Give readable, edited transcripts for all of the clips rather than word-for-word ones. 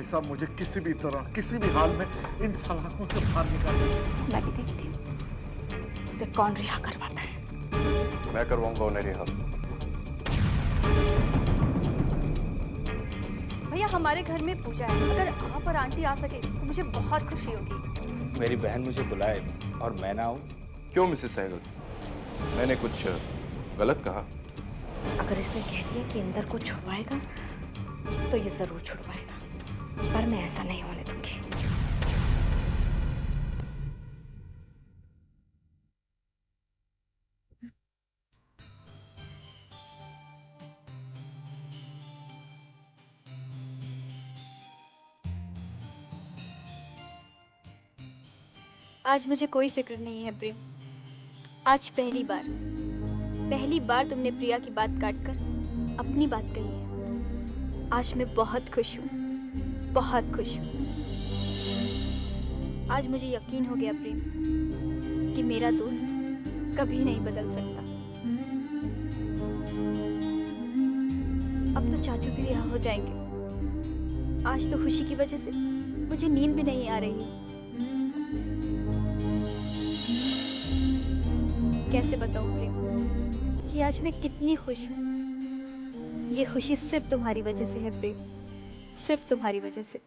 साहब मुझे किसी भी तरह किसी भी हाल में इन सलाखों से बाहर निकालिए। मैं भी देखती हूँ इसे कौन रिहा करवाता है। मैं करवाऊंगा उन्हें रिहा। भैया हमारे घर में पूजा है, अगर आप और आंटी आ सके तो मुझे बहुत खुशी होगी। मेरी बहन मुझे बुलाए और मैं ना आऊं? क्यों मिसेस सहगल, मैंने कुछ गलत कहा? अगर इसने कह दिया कि इंदर को छुड़वाएगा तो ये जरूर छुड़वाएगा, पर मैं ऐसा नहीं होने दूंगी। आज मुझे कोई फिक्र नहीं है प्रेम। आज पहली बार तुमने प्रिया की बात काटकर अपनी बात कही है। आज मैं बहुत खुश हूँ, बहुत खुश हूँ। आज मुझे यकीन हो गया प्रेम कि मेरा दोस्त कभी नहीं बदल सकता। अब तो चाचू भी रिहा हो जाएंगे। आज तो खुशी की वजह से मुझे नींद भी नहीं आ रही है। कैसे बताऊं प्रेम कि आज मैं कितनी खुश हूँ। ये खुशी सिर्फ तुम्हारी वजह से है प्रेम, सिर्फ तुम्हारी वजह से।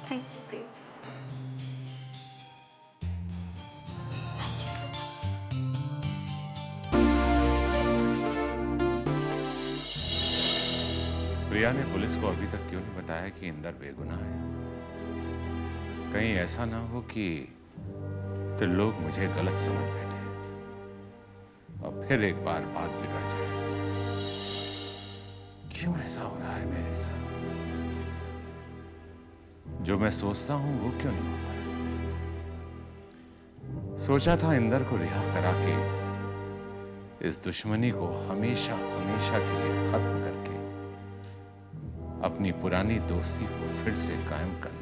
थैंक यू प्रेम। प्रिया ने पुलिस को अभी तक क्यों नहीं बताया कि इंदर बेगुनाह है? कहीं ऐसा ना हो कि तो लोग मुझे गलत समझ बैठे और फिर एक बार बात बिगड़ जाए। क्यों ऐसा हो रहा है मेरे साथ? जो मैं सोचता हूं वो क्यों नहीं होता है? सोचा था इंदर को रिहा करा के इस दुश्मनी को हमेशा हमेशा के लिए खत्म करके अपनी पुरानी दोस्ती को फिर से कायम कर लूंगा।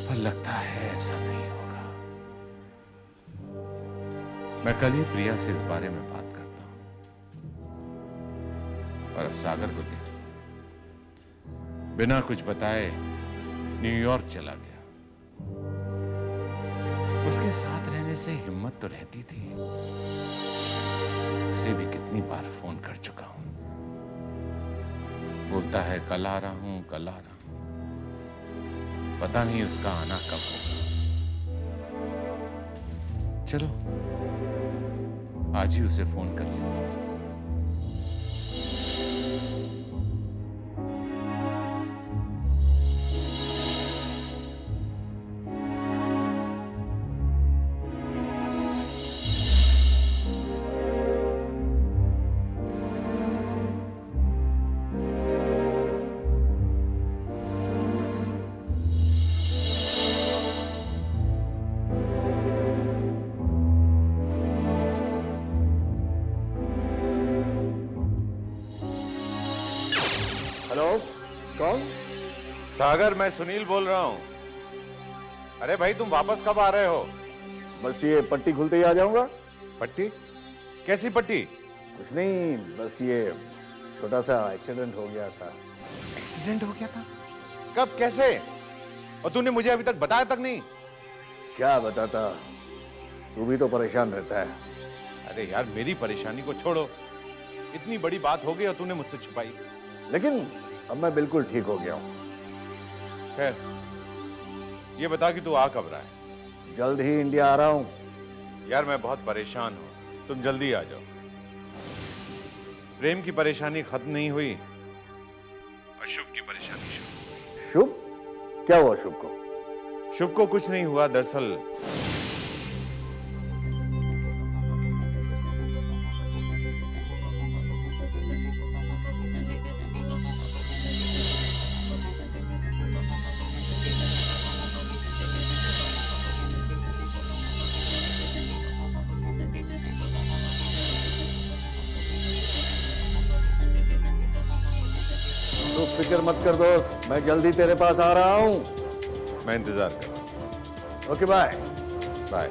पर लगता है ऐसा नहीं होगा। मैं कल ही प्रिया से इस बारे में बात करता हूं। और अब सागर को देख लो, बिना कुछ बताए न्यूयॉर्क चला गया। उसके साथ रहने से हिम्मत तो रहती थी। उसे भी कितनी बार फोन कर चुका हूं। बोलता है कल आ रहा हूं, कल आ रहा हूं। पता नहीं उसका आना कब होगा। चलो आज ही उसे फोन कर लेता हूं। हेलो, कौन? सागर, मैं सुनील बोल रहा हूं। अरे भाई, तुम वापस कब आ रहे हो? बस ये पट्टी खुलते ही आ जाऊंगा। पट्टी? कैसी पट्टी? कुछ नहीं, बस ये छोटा सा एक्सीडेंट हो गया था। एक्सीडेंट हो गया था? कब, कैसे? और तूने मुझे अभी तक बताया तक नहीं? क्या बताता, तू भी तो परेशान रहता है। अरे यार, मेरी परेशानी को छोड़ो। इतनी बड़ी बात हो गई और तूने मुझसे छुपाई। लेकिन अब मैं बिल्कुल ठीक हो गया हूँ। खैर, ये बता कि तू आ कब रहा है? जल्द ही इंडिया आ रहा हूँ। यार मैं बहुत परेशान हूं, तुम जल्दी आ जाओ। प्रेम की परेशानी खत्म नहीं हुई और शुभ की परेशानी शुरू। शुभ? क्या हुआ शुभ को? शुभ को कुछ नहीं हुआ, दरअसल तू फिक्र मत कर दोस्त, मैं जल्दी तेरे पास आ रहा हूं। मैं इंतजार कर रहा हूं। Okay bye. बाय।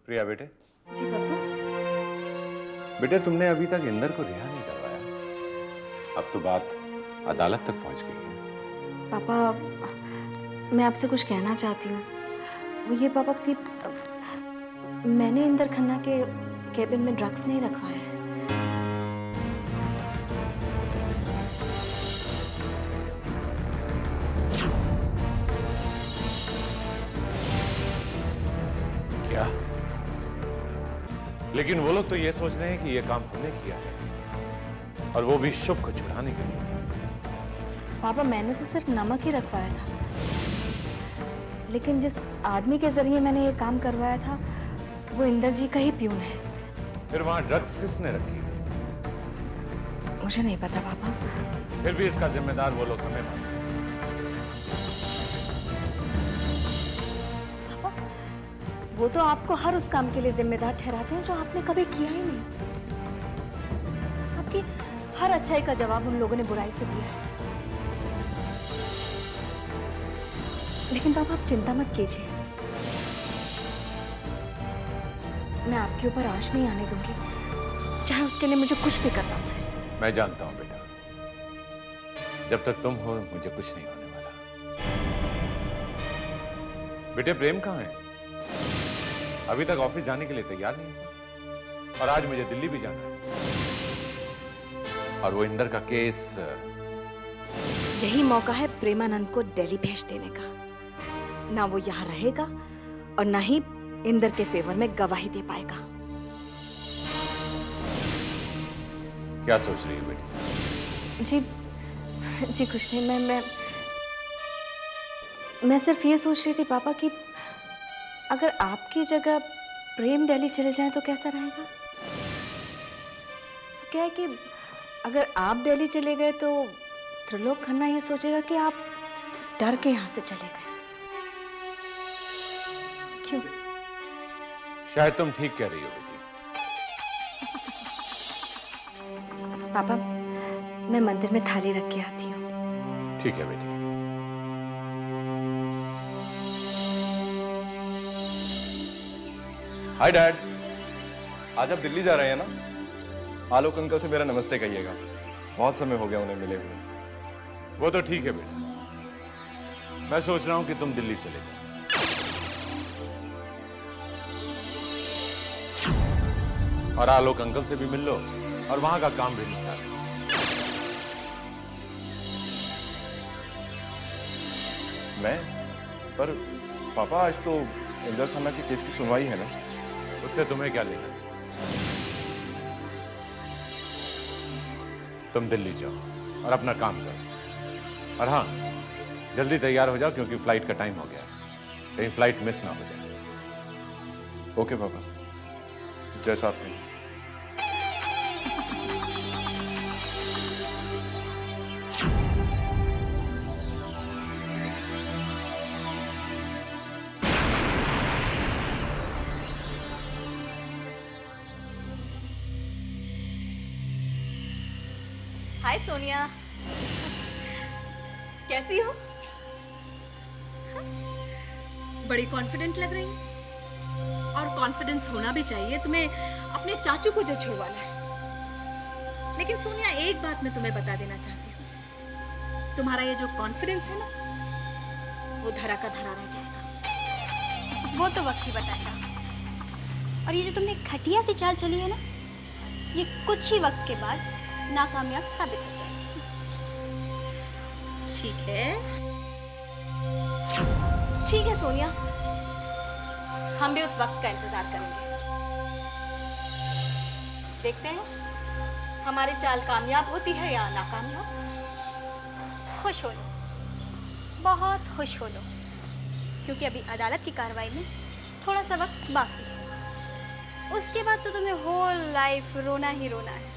प्रिया बेटे, जी पापा। बेटे तुमने अभी तक इंदर को रिहा नहीं करवाया। अब तो बात अदालत तक पहुंच गई है। पापा मैं आपसे कुछ कहना चाहती हूँ। वो ये पापा कि मैंने इंदर खन्ना के केबिन में ड्रग्स नहीं रखवाया है। क्या? लेकिन वो लोग तो ये सोच रहे हैं कि ये काम हमने किया है, और वो भी शुभ को छुड़ाने के लिए। पापा मैंने तो सिर्फ नमक ही रखवाया था, लेकिन जिस आदमी के जरिए मैंने ये काम करवाया था वो इंदर जी का ही प्यून है। फिर वहां ड्रग्स किसने रखी? मुझे नहीं पता पापा। फिर भी इसका जिम्मेदार वो लोग हमें मानते हैं। वो तो आपको हर उस काम के लिए जिम्मेदार ठहराते हैं जो आपने कभी किया ही नहीं। आपकी हर अच्छाई का जवाब उन लोगों ने बुराई से दिया है। लेकिन पापा आप चिंता मत कीजिए, मैं आपके ऊपर आंच नहीं आने दूंगी, चाहे उसके लिए मुझे कुछ भी करना पड़े। मैं जानता हूं बेटा, जब तक तुम हो मुझे कुछ नहीं होने वाला। बेटे प्रेम कहाँ है? अभी तक ऑफिस जाने के लिए तैयार नहीं हुआ, और आज मुझे दिल्ली भी जाना है। और वो इंदर का केस, यही मौका है प्रेमानंद को दिल्ली भेज देने का। ना वो यहाँ रहेगा और ना ही इंदर के फेवर में गवाही दे पाएगा। क्या सोच रही है बेटी? जी कुछ नहीं, मैं सिर्फ ये सोच रही थी पापा कि अगर आपकी जगह प्रेम दिल्ली चले जाएं तो कैसा रहेगा? क्या है कि अगर आप दिल्ली चले गए तो त्रिलोक खन्ना ये सोचेगा कि आप डर के यहाँ से चले गए। क्यों? शायद तुम ठीक कह रही हो बेटी। पापा मैं मंदिर में थाली रख के आती हूँ। ठीक है बेटी। हाय डैड, आज आप दिल्ली जा रहे हैं ना? आलोक अंकल से मेरा नमस्ते कहिएगा, बहुत समय हो गया उन्हें मिले हुए। वो तो ठीक है बेटा, मैं सोच रहा हूं कि तुम दिल्ली चले जाओ। और आलोक अंकल से भी मिल लो और वहां का काम भी निपटा लो। मैं? पर पापा आज तो इंदर खन्ना के केस की सुनवाई है ना? उससे तुम्हें क्या लेना? तुम दिल्ली जाओ और अपना काम करो। और हाँ, जल्दी तैयार हो जाओ क्योंकि फ्लाइट का टाइम हो गया, कहीं फ्लाइट मिस ना हो जाए। ओके पापा, जैसा आप कहें। हाय सोनिया, कैसी हो? बड़ी कॉन्फिडेंट लग रही है। और कॉन्फिडेंस होना भी चाहिए तुम्हें अपने चाचू को जो छुड़वाना है। लेकिन सोनिया एक बात मैं तुम्हें बता देना चाहती हूँ, तुम्हारा ये जो कॉन्फिडेंस है ना, वो धरा का धरा रह जाएगा। वो तो वक्त ही बताएगा। और ये जो तुमने घटिया सी चाल चली है ना, ये कुछ ही वक्त के बाद नाकामयाब साबित हो जाएगी। ठीक है, ठीक है सोनिया, हम भी उस वक्त का इंतजार करेंगे। देखते हैं हमारी चाल कामयाब होती है या नाकामयाब। खुश हो लो, बहुत खुश हो लो, क्योंकि अभी अदालत की कार्रवाई में थोड़ा सा वक्त बाकी है। उसके बाद तो तुम्हें होल लाइफ रोना ही रोना है।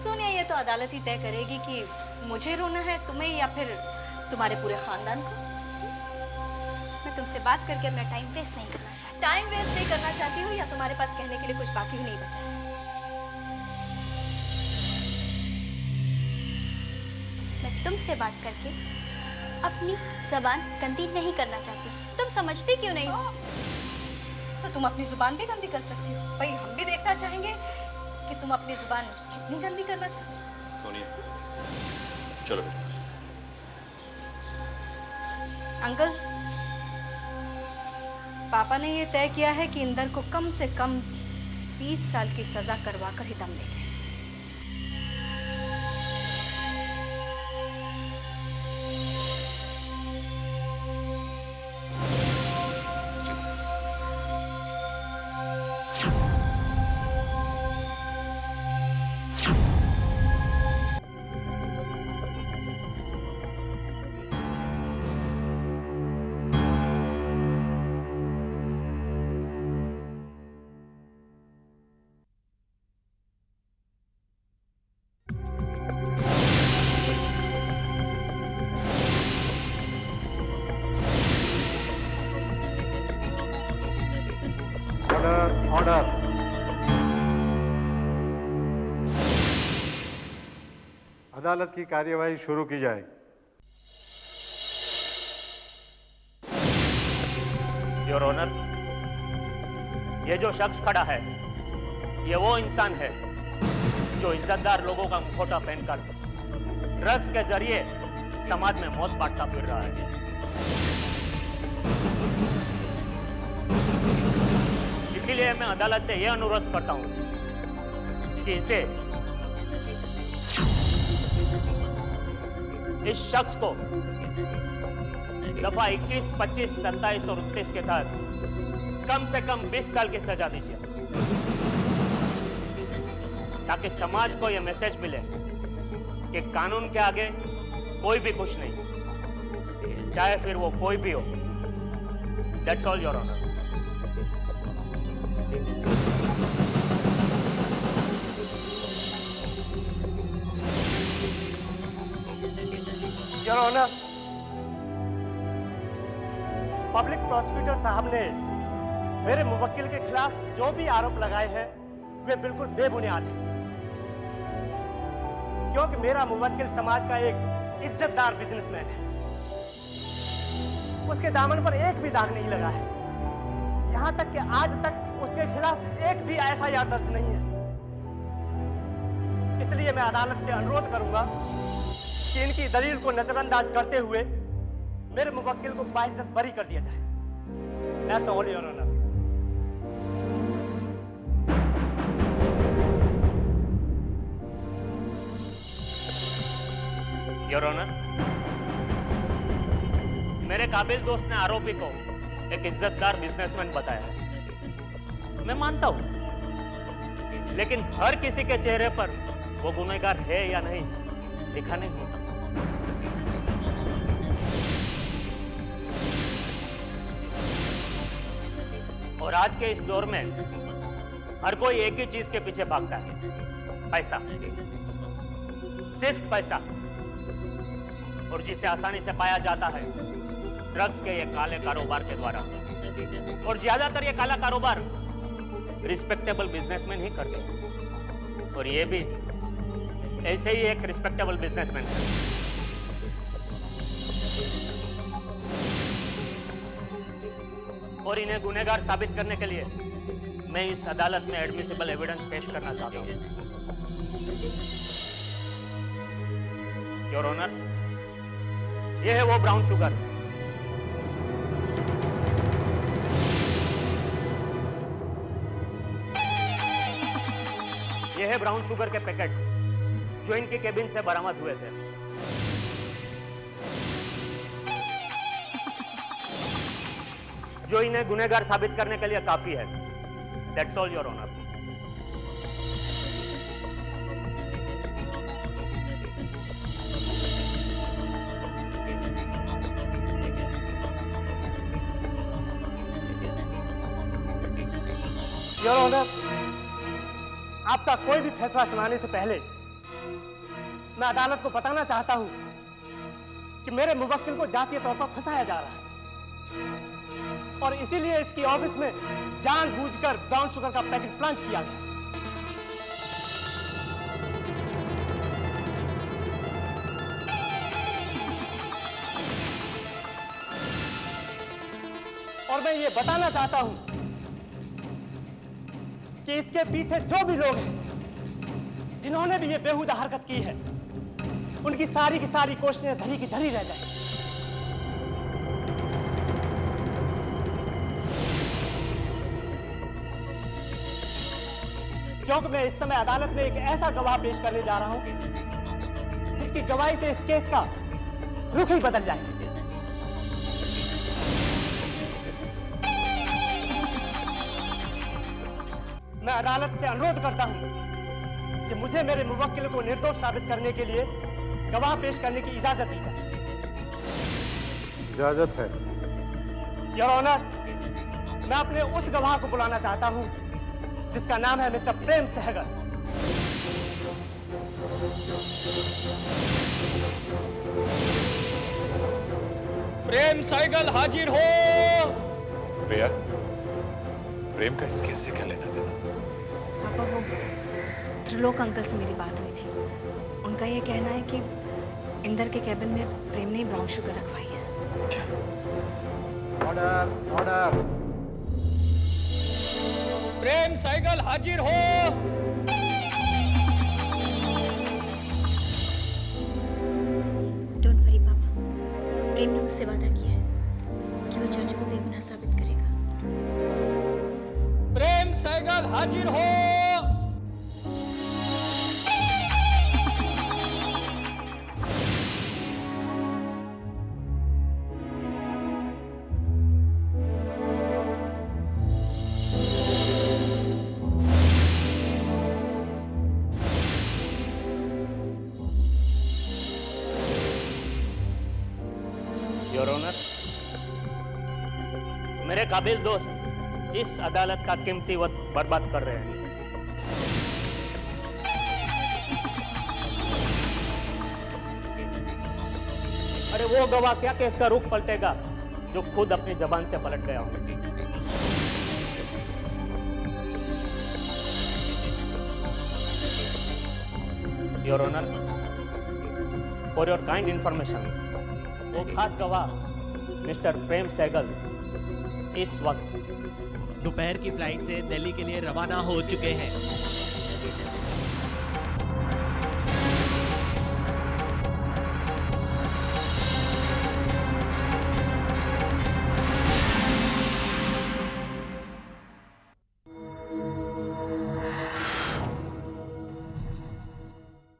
सोनिया, ये तो अदालत ही तय करेगी कि मुझे रोना है, तुम्हें, या फिर तुम्हारे पूरे खानदान को। मैं तुमसे बात करके अपना टाइम वेस्ट नहीं करना चाहती। टाइम वेस्ट नहीं करना चाहती हो, या तुम्हारे पास कहने के लिए कुछ बाकी ही नहीं बचा है? मैं तुमसे बात करके अपनी जबान गंदी नहीं करना चाहती। तुम समझती क्यों नहीं हो? तो तुम अपनी जुबान भी गंदी कर सकती हो। भाई, हम भी देखना चाहेंगे कि तुम अपनी जुबान कितनी गंदी करना चाहती हो। सोनिया, चलो। अंकल, पापा ने ये तय किया है कि इंदर को कम से कम 20 साल की सजा करवाकर ही दम देंगे। Order, order. अदालत की कार्यवाही शुरू की जाए। योर ऑनर, ये जो शख्स खड़ा है, ये वो इंसान है जो इज्जतदार लोगों का मुखौटा पहनकर ड्रग्स के जरिए समाज में मौत बांटता फिर रहा है। इसीलिए मैं अदालत से यह अनुरोध करता हूं कि इसे, इस शख्स को दफा 21, 25, 27 और 29 के तहत कम से कम 20 साल की सजा दीजिए, ताकि समाज को यह मैसेज मिले कि कानून के आगे कोई भी कुछ नहीं, चाहे फिर वो कोई भी हो। That's all your honour. Your honour, public prosecutor साहब ने मेरे मुवक्किल के खिलाफ जो भी आरोप लगाए हैं वे बिल्कुल बेबुनियाद हैं, क्योंकि मेरा मुवक्किल समाज का एक इज्जतदार बिजनेसमैन है। उसके दामन पर एक भी दाग नहीं लगा है, यहां तक कि आज तक उसके खिलाफ एक भी एफआईआर दर्ज नहीं है। इसलिए मैं अदालत से अनुरोध करूंगा कि इनकी दलील को नजरअंदाज करते हुए मेरे मुवक्किल को बाइज्जत बरी कर दिया जाए। That's all, Your Honor. Your Honor, मेरे काबिल दोस्त ने आरोपी को एक इज्जतदार बिजनेसमैन बताया है। मैं मानता हूं, लेकिन हर किसी के चेहरे पर वो गुनहगार है या नहीं लिखा नहीं होता। और आज के इस दौर में हर कोई एक ही चीज के पीछे भागता है, पैसा, सिर्फ पैसा, और जिसे आसानी से पाया जाता है ड्रग्स के ये काले कारोबार के द्वारा। और ज्यादातर ये काला कारोबार रिस्पेक्टेबल बिजनेसमैन ही करते हैं, और ये भी ऐसे ही एक रिस्पेक्टेबल बिजनेसमैन है। और इन्हें गुनहगार साबित करने के लिए मैं इस अदालत में एडमिसिबल एविडेंस पेश करना चाहता हूं। योर ऑनर, यह है वो ब्राउन शुगर ये है ब्राउन शुगर के पैकेट्स जो इनके केबिन से बरामद हुए थे। जो इन्हें गुनहगार साबित करने के लिए काफी है। That's all, Your Honor. Your honour, आपका कोई भी फैसला सुनाने से पहले मैं अदालत को बताना चाहता हूं कि मेरे मुवक्किल को जातीय तौर पर फंसाया जा रहा है और इसीलिए इसकी ऑफिस में जानबूझकर ब्राउन शुगर का पैकेट प्लांट किया गया। और मैं ये बताना चाहता हूं कि इसके पीछे जो भी लोग हैं जिन्होंने भी ये बेहुदा हरकत की है, उनकी सारी की सारी कोशिशें धरी की धरी रह जाएंगी। क्योंकि मैं इस समय अदालत में एक ऐसा गवाह पेश करने जा रहा हूं जिसकी गवाही से इस केस का रुख ही बदल जाए। मैं अदालत से अनुरोध करता हूं कि मुझे मेरे मुवक्किल को निर्दोष साबित करने के लिए गवाह पेश करने की इजाजत दी जाए। इजाजत है। योर ऑनर, मैं अपने उस गवाह को बुलाना चाहता हूं जिसका नाम है मिस्टर प्रेम सहगल। प्रेम सहगल हाजिर हो। प्रिया, प्रेम का इस केस से क्या लेना देना? पापा, वो त्रिलोक अंकल से मेरी बात हुई थी। उनका ये कहना है कि इंदर के कैबिन में प्रेम ने ब्राउन शुगर रखवाई है। क्या? Order, order. प्रेम सहगल हाजिर हो। डोंट वरी पापा, प्रेम ने मुझसे वादा किया है कि वो चाचू को बेगुनाह साबित करेगा। प्रेम सहगल हाजिर हो। योर ऑनर, मेरे काबिल दोस्त इस अदालत का कीमती वक्त बर्बाद कर रहे हैं। अरे वो गवाह क्या केस का रुख पलटेगा जो खुद अपनी जबान से पलट गया हो। Your honour, for your kind information, वो खास गवाह मिस्टर प्रेम सहगल इस वक्त दोपहर की फ्लाइट से दिल्ली के लिए रवाना हो चुके हैं।